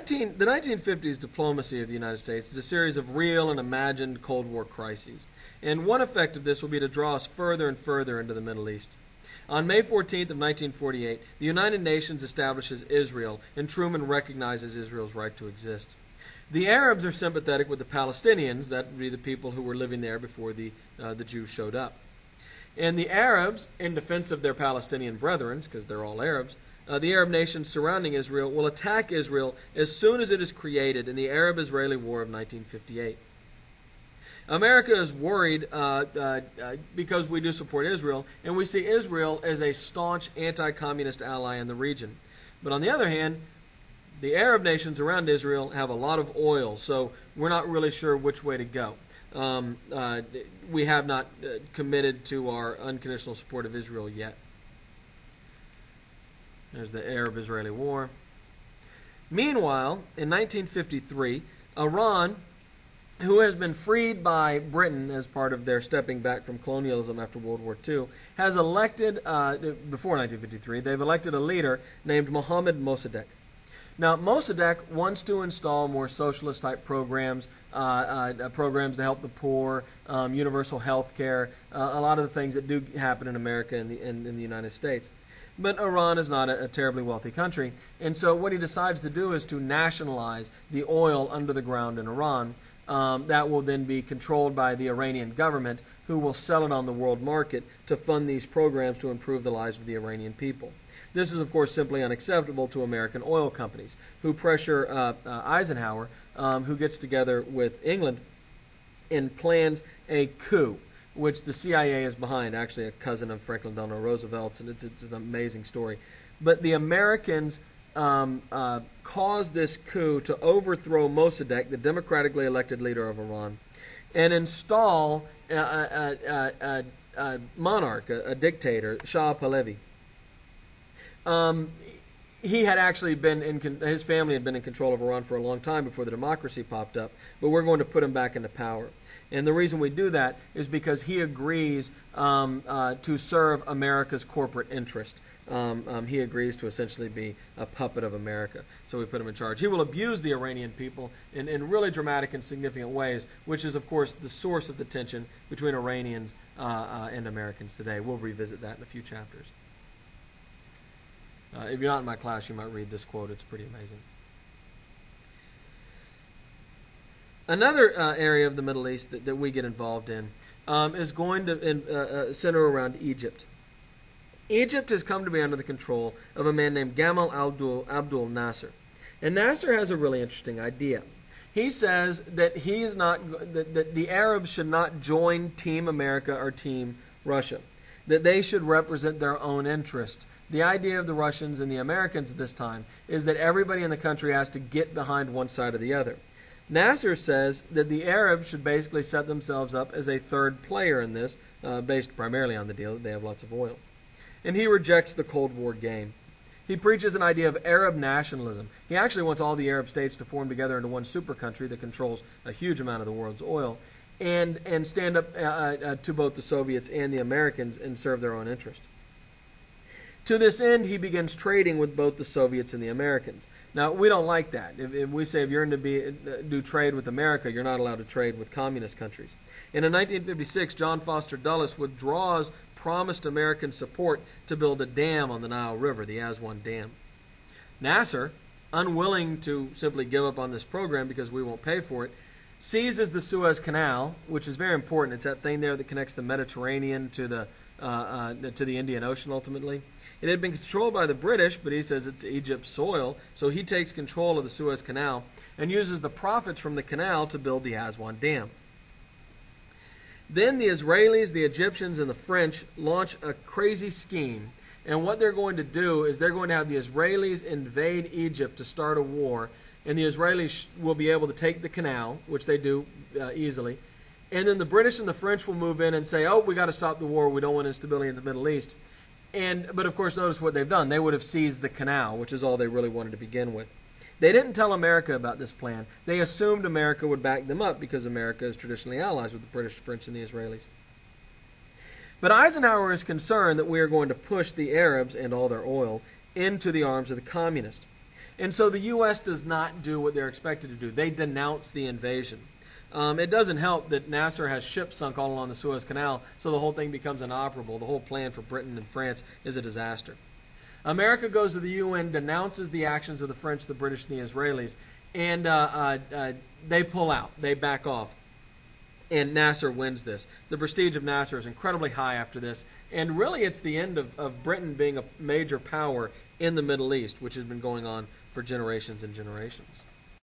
the 1950s diplomacy of the United States is a series of real and imagined Cold War crises. And one effect of this will be to draw us further and further into the Middle East. On May 14th of 1948, the United Nations establishes Israel, and Truman recognizes Israel's right to exist. The Arabs are sympathetic with the Palestinians, that would be the people who were living there before the Jews showed up. And the Arabs, in defense of their Palestinian brethren, because they're all Arabs, the Arab nations surrounding Israel will attack Israel as soon as it is created in the Arab-Israeli War of 1958. America is worried because we do support Israel, and we see Israel as a staunch anti-communist ally in the region. But on the other hand, the Arab nations around Israel have a lot of oil, so we're not really sure which way to go. We have not committed to our unconditional support of Israel yet. There's the Arab-Israeli War. Meanwhile, in 1953, Iran, who has been freed by Britain as part of their stepping back from colonialism after World War II, has elected, before 1953, they've elected a leader named Mohammad Mossadegh. Now, Mossadegh wants to install more socialist-type programs, programs to help the poor, universal health care, a lot of the things that do happen in America and in the United States. But Iran is not a terribly wealthy country, and so what he decides to do is to nationalize the oil under the ground in Iran. That will then be controlled by the Iranian government, who will sell it on the world market to fund these programs to improve the lives of the Iranian people. This is, of course, simply unacceptable to American oil companies, who pressure Eisenhower, who gets together with England and plans a coup, which the CIA is behind, actually a cousin of Franklin Delano Roosevelt's, and it's an amazing story. But the Americans caused this coup to overthrow Mossadegh, the democratically elected leader of Iran, and install a monarch, a dictator, Shah Pahlavi. He had actually been his family had been in control of Iran for a long time before the democracy popped up, but we're going to put him back into power. And the reason we do that is because he agrees to serve America's corporate interest. He agrees to essentially be a puppet of America. So we put him in charge. He will abuse the Iranian people in really dramatic and significant ways, which is, of course, the source of the tension between Iranians and Americans today. We'll revisit that in a few chapters. If you're not in my class, you might read this quote. It's pretty amazing. Another area of the Middle East that we get involved in is going to center around Egypt. Egypt has come to be under the control of a man named Gamal Abdul Nasser. And Nasser has a really interesting idea. He says that he is not that the Arabs should not join Team America or Team Russia, that they should represent their own interest. The idea of the Russians and the Americans at this time is that everybody in the country has to get behind one side or the other. Nasser says that the Arabs should basically set themselves up as a third player in this, based primarily on the deal that they have lots of oil. And he rejects the Cold War game. He preaches an idea of Arab nationalism. He actually wants all the Arab states to form together into one super country that controls a huge amount of the world's oil and stand up to both the Soviets and the Americans and serve their own interest. To this end, he begins trading with both the Soviets and the Americans. Now, we don't like that. If we say if you're going to do trade with America, you're not allowed to trade with communist countries. And in 1956, John Foster Dulles withdraws promised American support to build a dam on the Nile River, the Aswan Dam. Nasser, unwilling to simply give up on this program because we won't pay for it, seizes the Suez Canal, which is very important. It's that thing there that connects the Mediterranean to the Indian Ocean ultimately. It had been controlled by the British, but he says it's Egypt's soil, so he takes control of the Suez Canal and uses the profits from the canal to build the Aswan Dam. Then the Israelis, the Egyptians, and the French launch a crazy scheme, and what they're going to do is they're going to have the Israelis invade Egypt to start a war, and the Israelis will be able to take the canal, which they do easily, and then the British and the French will move in and say, oh, we got to stop the war, we don't want instability in the Middle East. But of course, notice what they've done. They would have seized the canal, which is all they really wanted to begin with. They didn't tell America about this plan. They assumed America would back them up because America is traditionally allies with the British, French, and the Israelis. But Eisenhower is concerned that we are going to push the Arabs and all their oil into the arms of the communists. And so the U.S. does not do what they're expected to do. They denounce the invasion. It doesn't help that Nasser has ships sunk all along the Suez Canal, so the whole thing becomes inoperable. The whole plan for Britain and France is a disaster. America goes to the UN, denounces the actions of the French, the British, and the Israelis, and they pull out. They back off. And Nasser wins this. The prestige of Nasser is incredibly high after this, and really it's the end of Britain being a major power in the Middle East, which has been going on for generations and generations.